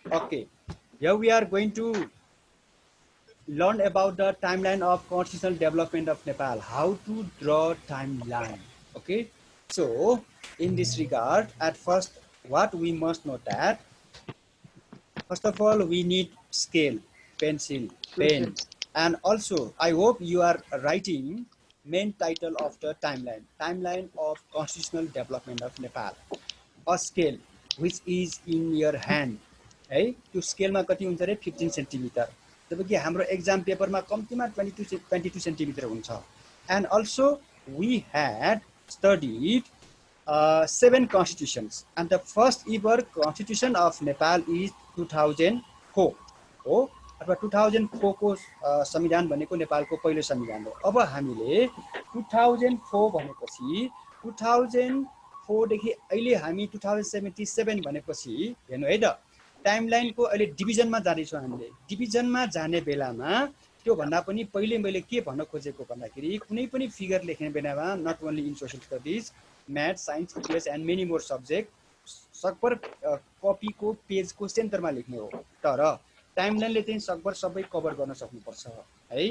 Okay, here we are going to learn about the timeline of constitutional development of Nepal, how to draw timeline. Okay, so in this regard, at first, what we must know that, first of all, we need scale, pencil, pen, and also I hope you are writing main title of the timeline of constitutional development of Nepal. A scale which is in your hand, है त्यो स्केलमा कति हुन्छ रे 15 centimetre, जबकि हाम्रो exam पेपरमा कम्तीमा 22 centimetre हुन्छ. And also we had studied 7 constitutions, and the first ever constitution of Nepal is 2004 हो, अथवा 2004 को संविधान भनेको नेपालको पहिलो संविधान हो. अब हामीले 2004 भनेपछि 2004 देखि अहिले हामी 2077 भनेपछि हेर्नु है त, टाइमलाइनको अहिले डिभिजनमा जाँदैछौँ. हामीले डिभिजनमा जाने बेलामा त्यो भन्दा पनि पहिले मैले के भन्न खोजेको भन्दाखेरि, कुनै पनि फिगर लेख्ने बेलामा not only in social studies, math, science, इतिहास एन्ड मेनी मोर सब्जेक्ट सकभर कपीको पेजको सेन्टरमा लेख्ने हो, तर टाइमलाइनले चाहिँ सकभर सबै कभर गर्न सक्नुपर्छ है.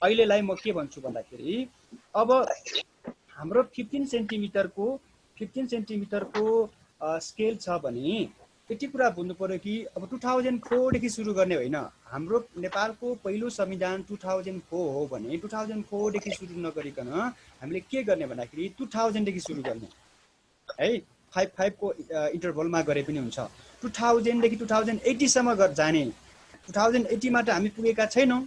अहिलेलाई म के भन्छु भन्दाखेरि, अब हाम्रो 15 सेन्टिमिटरको स्केल छ भने यति कुरा बुझ्नु पर्यो कि अब 2004 देखि सुरु गर्ने होइन. हाम्रो नेपालको पहिलो संविधान 2004 हो भने 2004 देखि सुरु नगरिकन हामीले के गर्ने भन्दाखेरि 2000 देखि सुरु गर्ने है. 5 को इन्टरभलमा गरे पनि हुन्छ. 2000 देखि 2080 सम्म जाने. 2080 मा त हामी पुगेका छैनौं.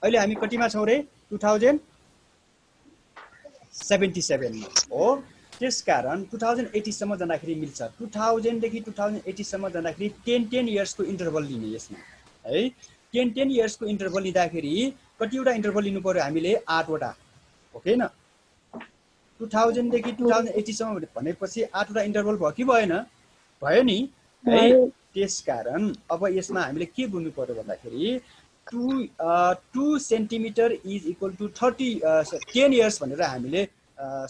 अहिले हामी कतिमा छौं रे? 2077 हो. त्यसकारण 2080 सम्म जाँदाखेरि मिल्छ. 2000 देखि 2080 सम्म जाँदाखेरि 10 इयर्सको इन्टरभल लिने यसमा है. 10 इयर्सको इन्टरभल लिँदाखेरि कतिवटा इन्टरभल लिनु पर्यो हामीले? 8 वटा हो के न. 2000 देखि 2080 सम्म भनेपछि 8 वटा इन्टरभल भयो कि भएन? भयो नि है. त्यसकारण अब यसमा हामीले के बुझ्नु पर्यो भन्दाखेरि 2 centimetre is equal to 10 years भनेर हामीले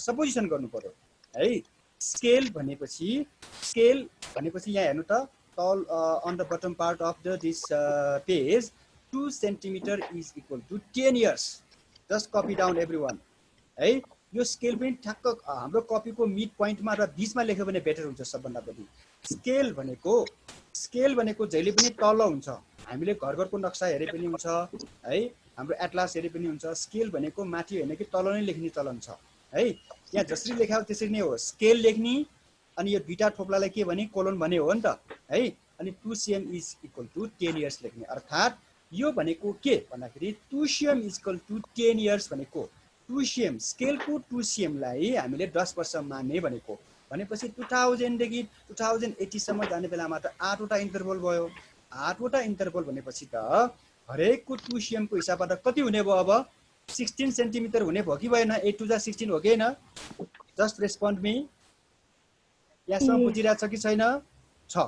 सपोजिसन गर्नु पर्यो है. स्केल भनेपछि यहाँ हेर्नु त, तल on the bottom part of this page 2 centimetre is equal to 10 years. Just copy down everyone है. यो स्केल पनि ठ्याक्क हाम्रो कपीको मिड पोइन्टमा र बीचमा लेख्यो भने बेटर हुन्छ सबभन्दा बढी. स्केल भनेको जहिले पनि तल हुन्छ. हामीले घरको नक्सा हेरे पनि हुन्छ है, हाम्रो एटलास हेरे पनि हुन्छ. स्केल भनेको माथि होइन कि तल नै लेख्ने चलन छ है. यहाँ जसरी लेख्या हो त्यसरी नै हो. स्केल लेख्ने अनि यो दुईटा थोप्लालाई के भने कोलन भने हो नि त है. अनि 2 cm is equal to 10 years लेख्ने. अर्थात् यो भनेको के भन्दाखेरि 2 cm is equal to 10 years भनेको 2 cm स्केलको 2 cm लाई हामीले 10 वर्ष मान्ने भनेको. भनेपछि 2000 देखि 2080 सम्म जाने बेलामा त 8 वटा इन्टरभल भयो. 8 वटा इन्टरभल भनेपछि त हरेकको 2 cm को हिसाबबाट कति हुने भयो? अब 16 सेन्टिमिटर हुने भयो कि भएन? 8 2 16 हो कि हैन? Just respond me. यहाँसम्म बुझिरहेछ कि छैन? छ.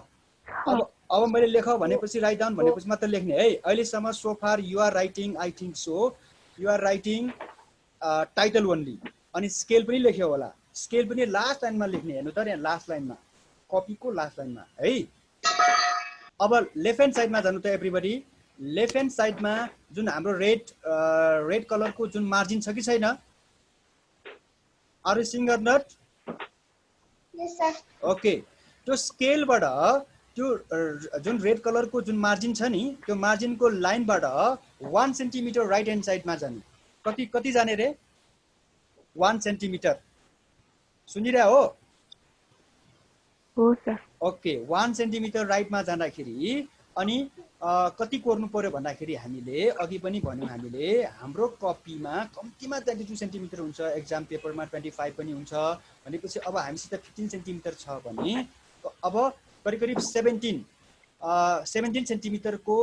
अब मैले लेख भनेपछि राइट डाउन भनेपछि मात्र लेख्ने है. अहिलेसम्म so far you are writing, I think so you are writing title only. अनि स्केल पनि लेख्यो होला. स्केल पनि लास्ट लाइनमा लेख्ने. हेर्नु त यहाँ लास्ट लाइनमा, कपीको लास्ट लाइनमा है. अब लेफ्ट ह्यान्ड साइडमा जानु त एभ्रीबडी. लेफ्ट ह्यान्ड साइडमा जुन हाम्रो रेड कलरको जुन मार्जिन छ कि छैन? Are you sing or not? Yes sir. Okay. त्यो स्केलबाट त्यो जुन रेड कलरको जुन मार्जिन छ नि, त्यो मार्जिनको लाइनबाट 1 सेन्टिमिटर राइट ह्यान्ड साइडमा जाने. कति जाने रे? 1 सेन्टिमिटर. सुनिरहे हो? हो सर. ओके. 1 सेन्टिमिटर राइटमा जाँदाखेरि अनि कति कोर्नु पर्यो भन्दाखेरि हामीले अघि पनि भन्यौं, हामीले हाम्रो कपीमा कम्तीमा 22 सेन्टिमिटर हुन्छ. एक्जाम पेपरमा 25 पनि हुन्छ. भनेपछि अब हामीसित 15 सेन्टिमिटर छ भने अब करिब 17 सेन्टिमिटरको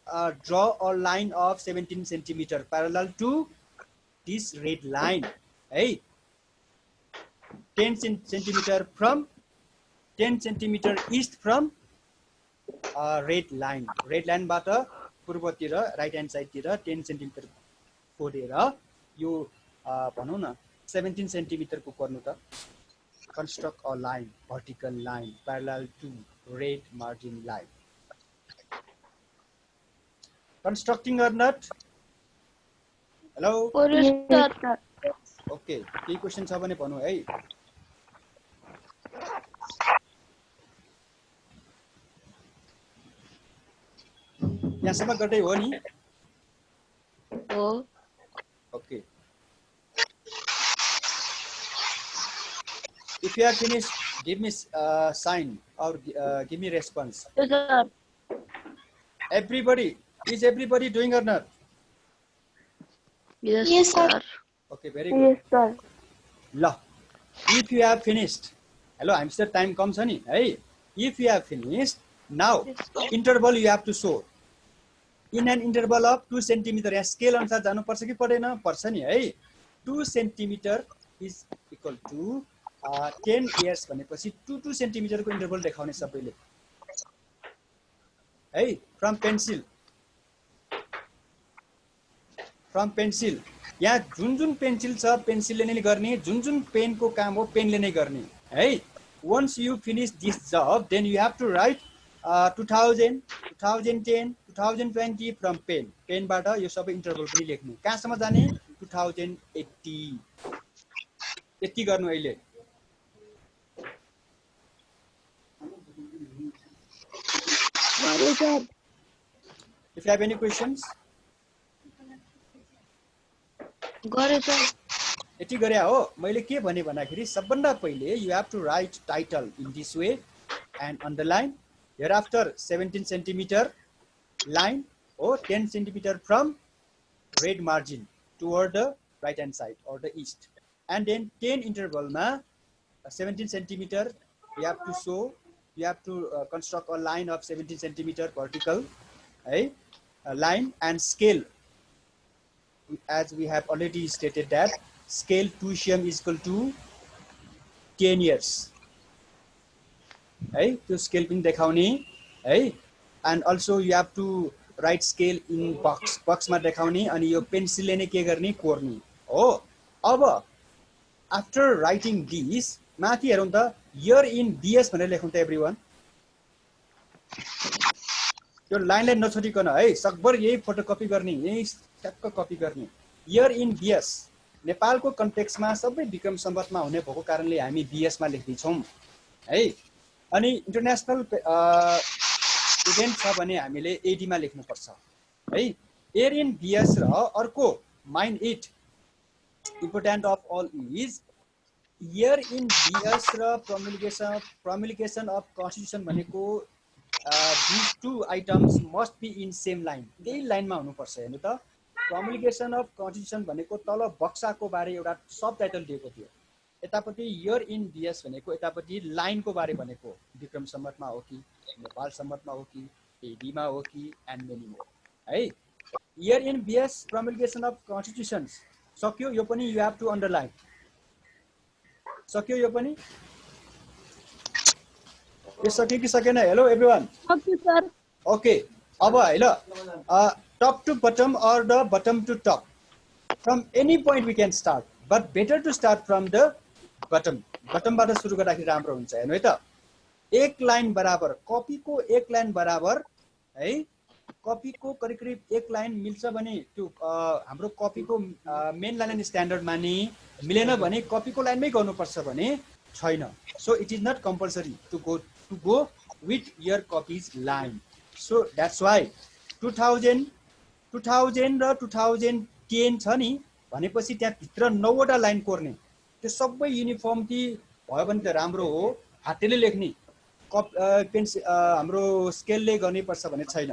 draw a line of 17 centimetre parallel to this red line है. 10 centimetre from 10 centimetre east from red लाइनबाट पूर्वतिर राइट ह्यान्ड साइडतिर 10 सेन्टिमिटर कोरेर यो भनौँ न 17 सेन्टिमिटरको गर्नु त construct a line, vertical line, parallel to red margin line. Constructing or not? Hello? Yes, sir. Okay. Any questions have any panu hai? यहाँसम्म गर्दै हो नि? Oh. Okay. If you are finished, give me sign or give me response. Yes, sir. Everybody, is everybody doing or not? Yes, sir. Okay, very good. Yes, sir. La. If you have finished, hello, I'm sure time comes, honey. Hey, if you have finished, now interval you have to show. In an interval of 2 centimeter, यहाँ scale अनुसार जानु पर्छ कि पर्दैन? पर्छ नि है. 2 centimeter is equal to 10 years भनेपछि 2 centimeter को interval देखाउने सबैले. है, from pencil. यहाँ जुन पेन्सिल छ पेन्सिलले नै गर्ने, जुन पेन को काम हो पेनले नै गर्ने है. Once you finish this job, then you have to write 2000, 2010, 2020 from pen. पेनबाट यो सबै इन्टरभल पनि लेख्नु. कहाँसम्म जाने? 2080. यति गर्नु अहिले. If you have any questions? Got it, sir. यति गरे हो. मैले के भने भन्दाखेरि सबभन्दा पहिले you have to write title in this way and underline. Hereafter 17 centimeter line or 10 centimeter from red margin toward the right hand side or the east. And then 10 interval na 17 centimeter you have to show, you have to construct a line of 17 centimeter vertical, a line, and scale. As we have already stated that scale 2 cm is equal to 10 years. Hey, to scale pin dekhaune, hey, and also you have to write scale in box ma dekhaune ani yo pencil le ne ke गर्ने कोर्ने. Oh, अब after writing these माथि हेरौं त year in BS भनेर लेखौं त everyone. यो लाइनलाई नछोडिकन है सकभर यही फोटोकपी गर्ने, यही ट्याक्क कपी गर्ने. year in BS नेपालको कन्टेक्स्टमा सबै विक्रम सम्वतमा हुने भएको कारणले हामी BS मा लेख्दै छौं है. अनि इन्टरनेशनल इभेन्ट छ भने हामीले AD मा लेख्नु पर्छ है. year in BS र अर्को mind it important of all is year in BS र promulgation of constitution भनेको these two items must be in same line. त्यही लाइनमा हुनु पर्छ. हेर्नु त promulgation of constitution भनेको तल बक्साको बारे एउटा सब टाइटल दिएको थियो. यतापट्टि year in BS भनेको यतापट्टि लाइनको बारे भनेको विक्रम सम्वतमा हो कि नेपाल सम्वतमा हो कि AD मा हो कि and many more है. year in BS promulgation of constitutions सक्यो. यो पनि you have to underline. सक्यो यो पनि? यो सक्यो कि सकेन? Hello everyone. Okay, sir. Okay. अब है ल top to bottom or the bottom to top. From any point we can start, but better to start from the bottom. Bottom बाट सुरु गर्दाखेरि राम्रो हुन्छ. हेर्नु है त. एक लाइन बराबर कपी को एक लाइन बराबर है. कपी को करिब एक लाइन मिल्छ भने त्यो हाम्रो कपी को मेन लाइन स्ट्यान्डर्ड मानि मिलेन भने कपी को लाइनमै गर्नुपर्छ भने छैन. So it is not compulsory to go with your copy's line. So that's why 2000 र 2010 छ नि भनेपछि त्यहाँ भित्र 9 वटा लाइन कोर्ने. त्यो सबै युनिफर्मिटी भयो भने त राम्रो हो. हातले लेख्ने पेन्सिल हाम्रो स्केलले गर्ने पर्छ भने छैन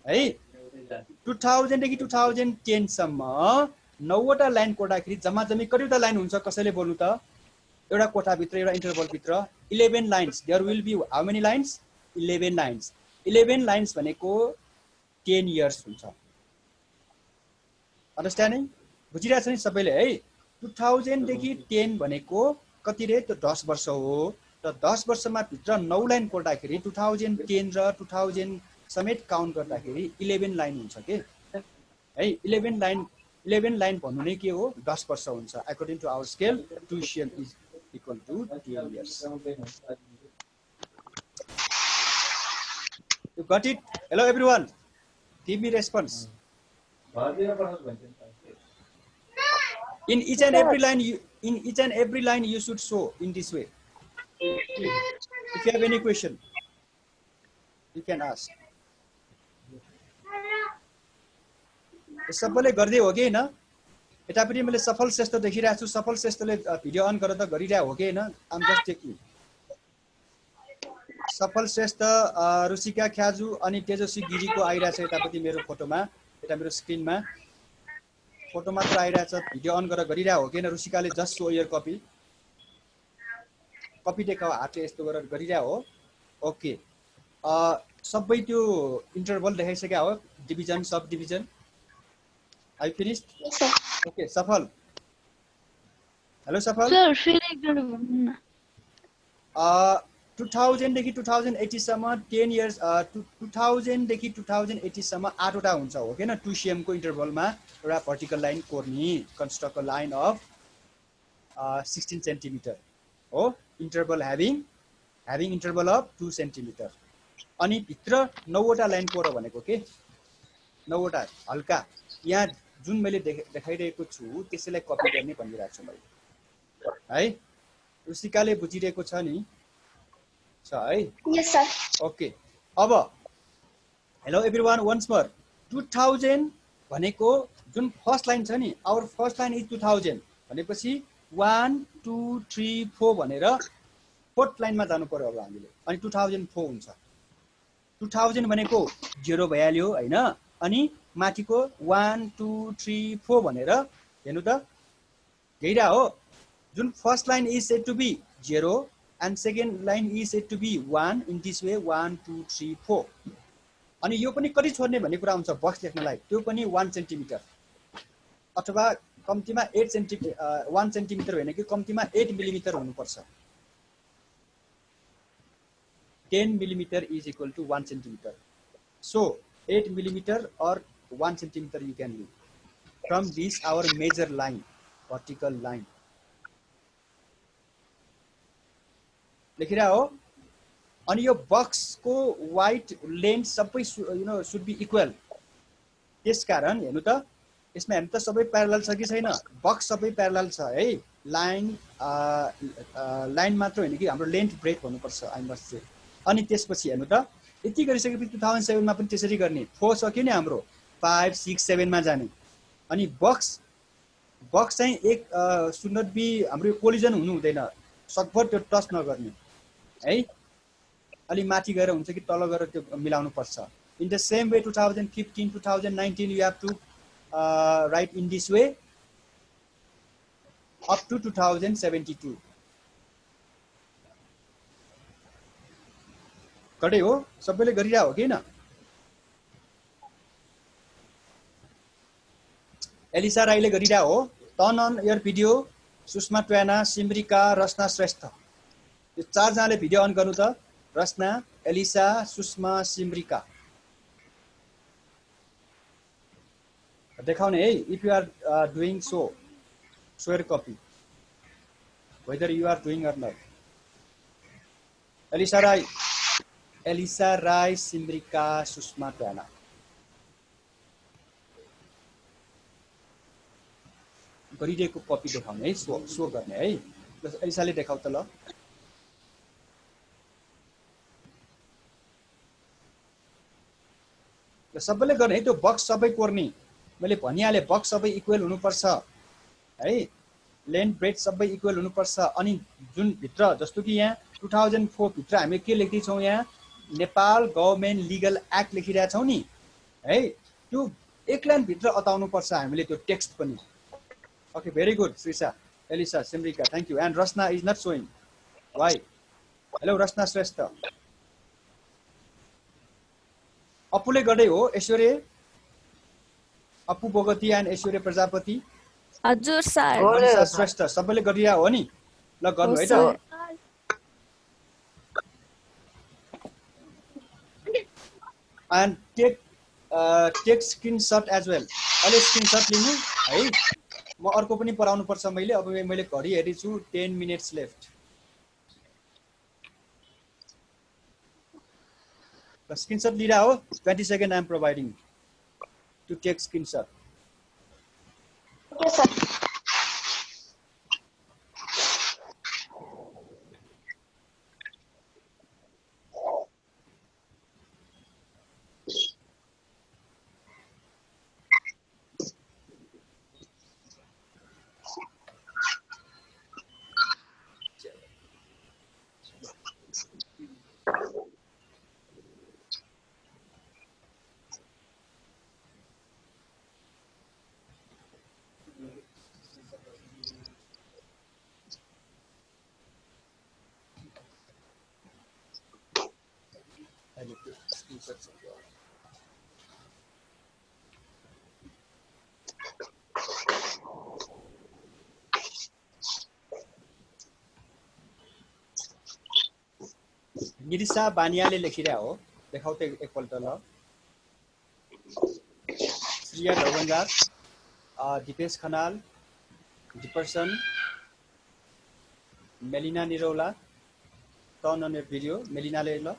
है. 2000 देखि 2010 सम्म 9 वटा लाइन कोर्दाखेरि जम्माजम्मी कतिवटा लाइन हुन्छ कसैले बोल्नु त? एउटा कोठा भित्र एउटा इन्टरभल भित्र 11 lines. There will be how many lines? 11 lines. 11 lines भनेको 10 इयर्स हुन्छ. अन्डरस्ट्यान्डिङ? बुझिरहेछ नि सबैले है. 2000 देखि 10 भनेको कति रे? त 10 वर्ष हो. त 10 वर्षमा भित्र 9 लाइन कोर्दाखेरि 2010 र 2000 समेत काउन्ट गर्दाखेरि 11 लाइन हुन्छ के है. 11 लाइन भन्नु नै के हो? 10 वर्ष हुन्छ. According to our scale 2 cm is equal to 10 years. You got it? Hello everyone. Give me response. In each and every line, you should show in this way. If you have any question, you can ask. सबैले गर्दै हो कि हैन? यतापट्टि मैले सफल श्रेष्ठ देखिरहेको छु, सफल श्रेष्ठले भिडियो अन गरेर त गरिरहेको हो कि हैन? आम जस्ट टेकिङ। सफल श्रेष्ठ, रुचिका ख्याजु अनि तेजस्वी गिरीको आइरहेछ यतापट्टि मेरो फोटोमा, यता मेरो स्क्रिनमा फोटो मात्र आइरहेछ, भिडियो अन गरेर गरिरहेको हो कि हैन? रुचिकाले just show your copy, copy देखाऊ, हातले यस्तो गरेर गरिरहेको हो। ओके, सबै त्यो इन्टरभल देखाइसक्या हो, division sub division. I finished? Yes, sir. Okay, Safal. Hello, Safal. Sir, फिर एक जोडी भन्नु न। 2000 देखि 2080 सम्म 10 years, 2000 देखि 2080 सम्म 8 वटा हुन्छ हो हैन? 2 cm को इन्टरभलमा एउटा भर्टिकल लाइन कोर्ने, construct a line of 16 centimetre हो, interval having interval of 2 centimetre. अनि भित्र 9 वटा लाइन कोर भनेको के? 9 वटा हल्का, यहाँ जुन मैले देखाइरहेको छु त्यसैलाई कपी गर्ने भनिरहेको छु मैले है। रुचिकाले बुझिरहेको छ नि? छ है? यस सर। ओके, अब हेलो एभ्रीवान, वन्स मोर। 2000 भनेको जुन फर्स्ट लाइन छ नि, आवर फर्स्ट लाइन इज 2000 भनेपछि 1 2 3 4 भनेर फोर्थ लाइनमा जानु पर्यो अब हामीले, अनि 2004 हुन्छ। 2000 भनेको 0 भइहाल्यो हैन? अनि माथिको 1 2 3 4 भनेर हेर्नु त, घेरा हो। जुन first line is said to be 0 and second line is said to be 1, in this way 1 2 3 4। अनि यो पनि कति छोड्ने भन्ने कुरा हुन्छ बक्स लेख्नलाई, त्यो पनि 1 सेन्टिमिटर अथवा कम्तीमा 8 सेन्टिमिटर, 1 सेन्टिमिटर होइन कि कम्तीमा 8 मिलिमिटर हुनुपर्छ। 10 millimeter is equal to 1 centimeter. So 8 millimeter or 1 centimeter you can leave from this our major line, vertical line. लेखिरा हो। अनि यो बक्स को वाइड लेन्थ सबै शुड बी इक्वल। त्यसकारण हेर्नु त, यसमा हेर्नु त सबै प्यारलल छ कि छैन? बक्स सबै प्यारलल छ है। लाइन मात्र होइन कि हाम्रो लेन्थ ब्रेथ हुनुपर्छ, आई मस्ट से। अनि त्यसपछि हेर्नु त, यति गरिसकेपछि 2007 मा पनि त्यसरी गर्ने। 4 सक्यो नि हाम्रो, 5 6 7 मा जाने। अनि बक्स चाहिँ एक शुड नट बी, हाम्रो कोलिजन हुनु हुँदैन, सकभर त्यो टच नगर्ने है। अलि माथि गएर हुन्छ कि तल गएर त्यो मिलाउनु पर्छ। In the same way 2015 2019 you have to write in this way up to 2072। कटै हो, सबैले गरिरा हो कि न? एलिसा राईले गरिरा हो। Turn on your video. Sushma Twana, Simrika, Rachana Shrestha, यो 4 जनाले भिडियो अन गर्नु त। रचना, एलिसा, सुषमा, सिमरिका देखाउने है। If you are doing so, share copy whether you are doing or not. Elisa Rai, Simrika, Sushma Twana. गरिरहेको कपी देखाउने है, सो गर्ने है। एलिसाले देखाउ त ल। सबैले गर्ने है, त्यो बक्स सबै कोर्ने। मैले भनिहालेँ बक्स सबै इक्वल हुनुपर्छ है, लेन्थ ब्रेथ सबै इक्वल हुनुपर्छ। अनि जुन भित्र, जस्तो कि यहाँ 2004 भित्र हामी के लेख्दै छौँ, यहाँ नेपाल गभर्नमेन्ट लिगल एक्ट लेखिरहेका छौँ नि है, त्यो एक लाइन भित्र अटाउनु पर्छ हामीले त्यो टेक्स्ट पनि। Okay, very good Shrisa, Elisa, Simrika, thank you. And Rachana is not showing, why? Hello Rachana Shrestha. अपुले गर्दै हो, ऐश्वर्य, अपु बोगती एन्ड ऐश्वर्य प्रजापति। हजुर सर। श्रेष्ठ सबैले गरिरा हो नि? ल गर्नु है त। And take screenshot as well. अहिले स्क्रिनशट लिनु है। म म अर्को पनि पढाउनु पर्छ मैले अब मैले घडी हेरि छु 10 minutes left the screenshot lira हो 20 second I am providing to take screenshot Okay, sir. Nirisa बानियाले लेखिरहेको हो देखाउ त एकपल्ट ल श्रिया ढोगनदार दिपेश खनाल डिपर्सन Melina Niraula turn on your video मेलिनाले ल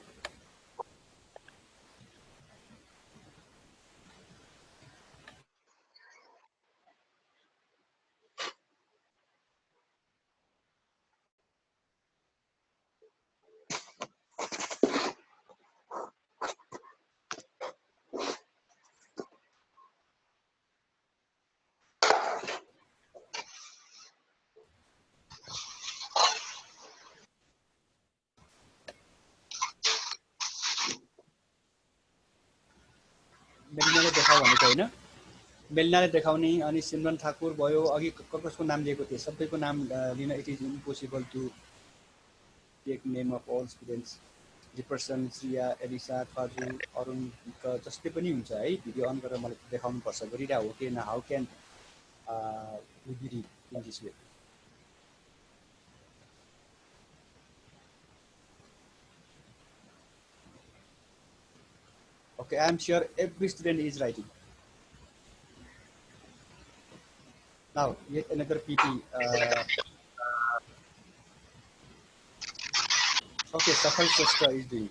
मेलिनाले देखाउ भनेको हैन मेलिनाले देखाउने अनि सिमरन ठाकुर भयो अघि कसको नाम दिएको थियो सबैको नाम लिन it is impossible to take name of all students डिपर्सन श्रिया एलिसा फाजु अरुण जस्तै पनि हुन्छ है भिडियो अन गरेर मलाई देखाउनु पर्छ गरिरा हो कि न how can we be in this way Okay, I am sure every student is writing. Now, yet another PT. Okay, Safal Shrestha is doing.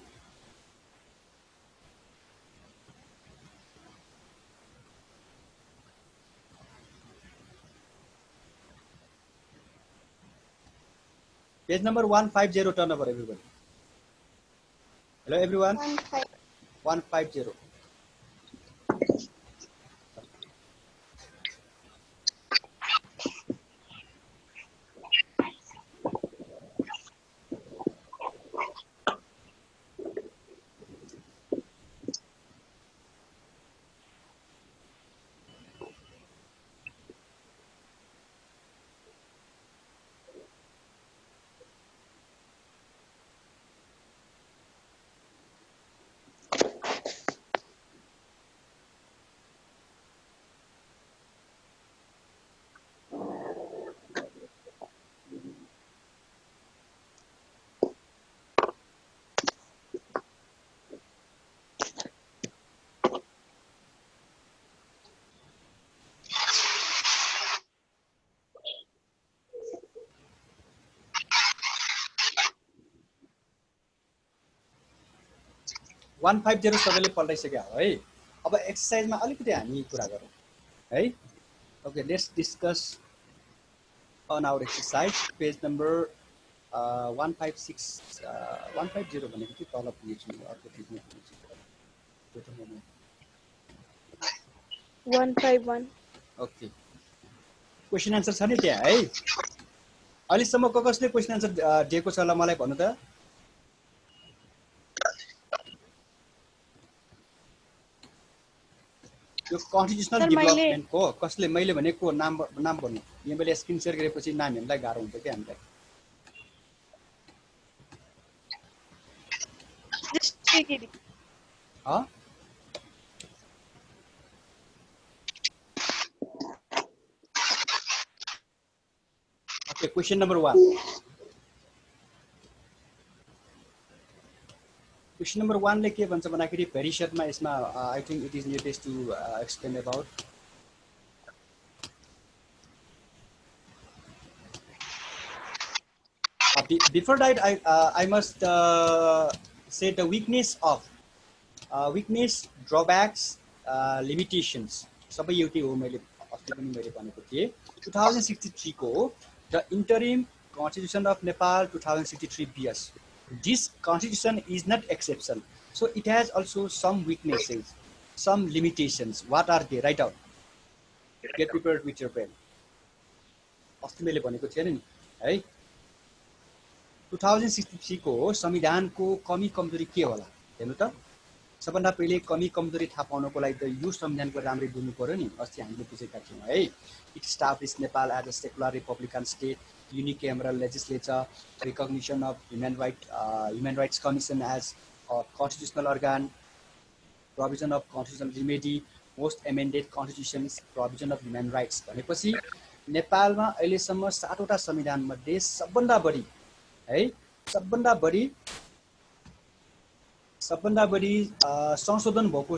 Page number 150 turnover, everybody. Hello, everyone. 150. वन 150 सबैले पल्टाइसक्यो है अब एक्सरसाइजमा अलिकति हामी कुरा गरौँ है okay let's discuss on our exercise page number 156 150 भनेको चाहिँ तल पुगेछु अर्को पेजमा पुगेछु 151 ओके क्वेशन आन्सर छ नि त्यहाँ है अहिलेसम्म कसले क्वेशन आन्सर दिएको छ ल मलाई भन्नु त यो कन्स्टिट्युसनल डेभलपमेन्ट को कसले मैले भनेको नाम भन्नु यहाँ मैले स्क्रिन शेयर गरेपछि नानीहरुलाई गाह्रो हुन्छ के हामीलाई okay question number 1 Question number 1 ले के भन्छ भन्दाखेरि भेरी सर्टमा यसमा I think it is needed to explain about Before that, I must say the weakness, drawbacks, limitations. सबै एउटै हो, मैले अस्ति पनि मैले भनेको थिएँ। 2063 को the interim constitution of Nepal 2063 BS. This constitution is not exception, so it has also some weaknesses, some limitations. What are they? Write out. Get prepared with your pen. अस्ति मैले भनेको थिएँ नि है, 2063 को संविधानको कमी कमजोरी के होला हेर्नु त। सबभन्दा पहिले कमी कमजोरी थाहा पाउनको लागि त यो संविधानको राम्ररी बुझ्नु पर्यो नि। अस्ति हामीले बुझेका थियौँ है। It establish Nepal as a secular republican state, unicameral legislature, recognition of human rights commission as a constitutional organ, provision of constitutional remedy, most amended constitutions, provision of human rights। भनेपछि नेपालमा अहिलेसम्म 7 वटा संविधान मध्ये सबभन्दा बढी है, सबभन्दा बढी संशोधन भएको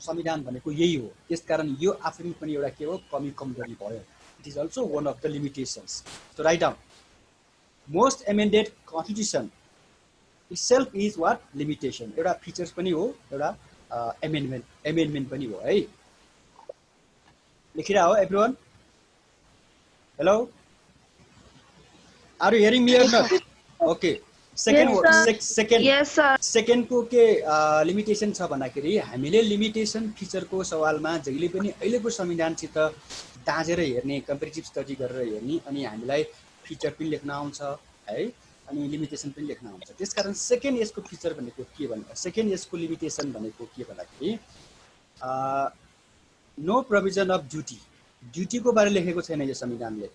संविधान भनेको यही हो। त्यसकारण यो आफैमा पनि एउटा के हो, कमी कमजोरी भयो। It is also one of the limitations. So write down. Most amended constitution itself is what? Limitation. एउटा features पनि हो, एउटा amendment पनि हो है। लेखिरा हो everyone? Hello? Are you hearing me or not? Okay. Yes, sir. Second को के लिमिटेसन छ भन्दाखेरि हामीले लिमिटेसन फिचरको सवालमा जहिले पनि अहिलेको संविधानसित दाँजेर हेर्ने, कम्पेरिटिभ स्टडी गरेर हेर्ने, अनि हामीलाई फिचर पनि लेख्न आउँछ है, अनि लिमिटेसन पनि लेख्न आउँछ। त्यसकारण सेकेन्ड यसको फिचर भनेको के भन्दा, सेकेन्ड यसको लिमिटेसन भनेको के भन्दाखेरि नो प्रोभिजन अफ ड्युटी को बारे लेखेको छैन यो संविधानले।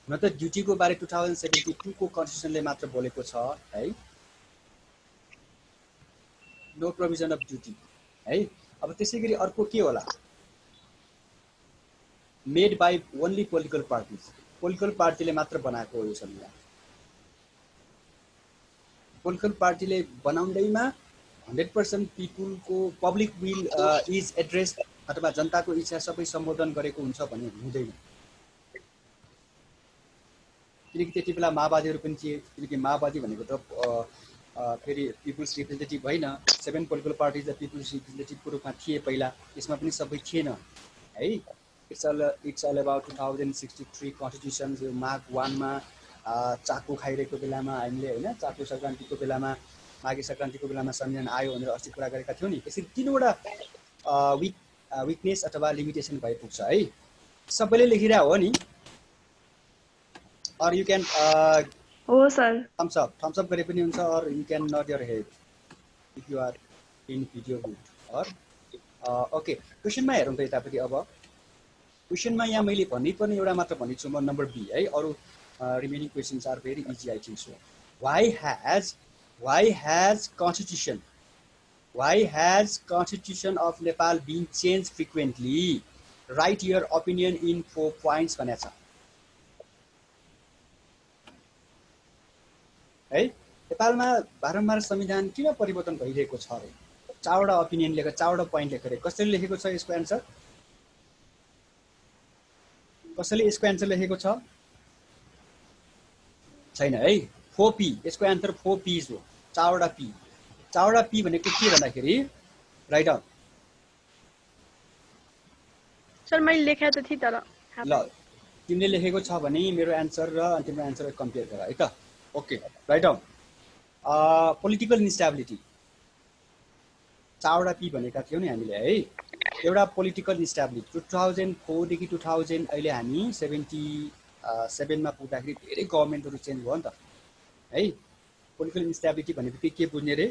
न त ड्युटी को बारे 2072 को कन्स्टिट्युसनले मात्र बोलेको छ है, नो प्रोभिजन अफ ड्युटी है। अब त्यसैगरी अर्को के होला, made by only political parties, political पार्टीले मात्र बनाएको हो यो संविधान। पोलिटिकल पार्टीले बनाउँदैमा 100% पिपुलको पब्लिक विल इज एड्रेस अथवा जनताको इच्छा सबै सम्बोधन गरेको हुन्छ भन्ने हुँदैन। किनकि त्यति बेला माओवादीहरू पनि थिए, किनकि माओवादी भनेको त फेरि पिपुल्स रिप्रेजेन्टेटिभ होइन, 7 पोलिटिकल पार्टिज द पिपुल्स रिप्रेजेन्टेटिभको रूपमा थिए पहिला, यसमा पनि सबै थिएन है। It's all about 2063 constitution. जो माघ 1 मा चाकु खाइरहेको बेलामा हामीले होइन, चाकु सङ्क्रान्तिको बेलामा, माघे सङ्क्रान्तिको बेलामा संविधान आयो भनेर अस्ति कुरा गरेका थियौँ नि। यसरी 3वटा विकनेस अथवा लिमिटेसन भइपुग्छ है। सबैले लेखिरह हो नि? or you can Oh, sir. thumbs up गरे पनि हुन्छ, or you can nod your head if you are in video mode or okay। क्वेशनमा हेरौँ त यतापट्टि। अब क्वेशनमा यहाँ मैले भन्नुपर्ने एउटा मात्र भनेको छु म, नम्बर बी है। अरू remaining questions are very easy I think so. why has constitution of Nepal been changed frequently? Write your opinion in 4 points भनेको छ है। नेपालमा बारम्बार संविधान किन परिवर्तन भइरहेको छ रे? 4वटा ओपिनियन लेखेर 4वटा पोइन्ट लेखेर कसैले लेखेको छ यसको एन्सर? कसैले यसको एन्सर लेखेको छ? छैन है। 4P यसको एन्सर 4P's हो। 4वटा P। 4वटा P भनेको के भन्दाखेरि राइट डाउन। सर मैले लेखेको त थिए तर ल तिमीले लेखेको छ भने मेरो एन्सर र तिम्रो एन्सर कम्पेयर गर है त। Okay write down. Political instability 4वटा P भनेका थियौँ नि हामीले है। एउटा पोलिटिकल इन्स्टेबिलिटी 2004 देखि 2000 अहिले हामी 77 मा पुग्दाखेरि धेरै गभर्नमेन्टहरु चेन्ज भयो नि त है। पोलिटिकल इन्स्टेबिलिटी भनेको के बुझ्ने रे?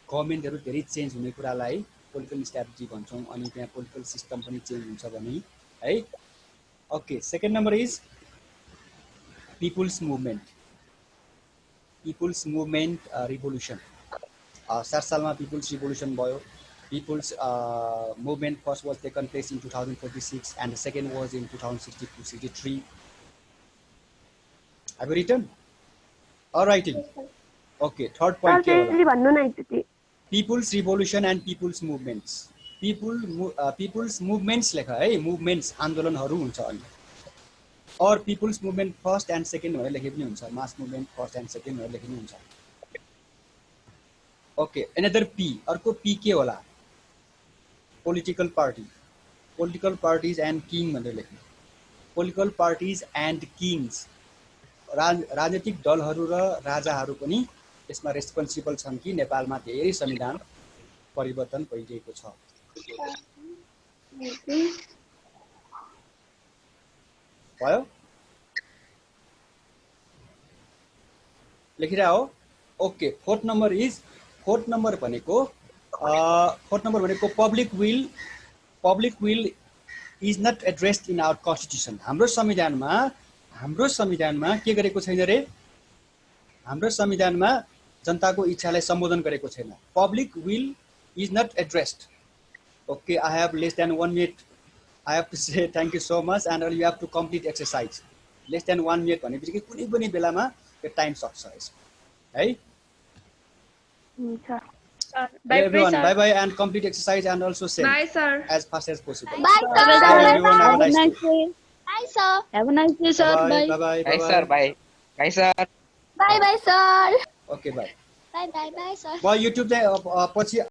गभर्नमेन्टहरु धेरै चेन्ज हुने कुरालाई पोलिटिकल इन्स्टेबिलिटी भन्छौं, अनि त्यहाँ पोलिटिकल सिस्टम पनि चेन्ज हुन्छ भने है। Okay second number is people's movement. People's movement revolution 7 सालमा पिपुल्स रिभोल्युसन भयो। People's movement first was taken place in 2046 and the second was in 2062-63. Have you written? Or writing? Okay, third point. People's revolution and people's movements. People's movements lekha hai, movements आन्दोलनहरु हुन्छ अनि। Or people's movement first and second भनेर लेखे पनि हुन्छ mass movement first and second भनेर लेखे पनि हुन्छ ओके एनदर पी अर्को पी के होला पोलिटिकल पार्टिज एन्ड किङ भनेर लेख्नु पोलिटिकल पार्टिज एन्ड किङ्स राजनीतिक दलहरू र राजाहरू पनि यसमा रेस्पोन्सिबल छन् कि नेपालमा धेरै संविधान परिवर्तन भइरहेको छ भयो लेखिरा हो ओके फोर्थ नम्बर भनेको public will is not addressed in our constitution हाम्रो संविधानमा के गरेको छैन रे हाम्रो संविधानमा जनताको इच्छालाई सम्बोधन गरेको छैन public will is not addressed okay I have less than 1 minute I have to say thank you so much and you have to complete exercise. Less than 1 minute भनेपछि कुनै पनि बेलामा यो टाइम सक्छ यसको है everyone bye bye and complete exercise and also send Bye sir. as fast as possible. Bye sir. Everyone have a nice day. Bye sir. Have a nice day sir. Bye bye bye Bye sir. Bye. Bye sir. Bye bye sir. Okay bye. Bye bye bye sir. म YouTube चाहिँ पछि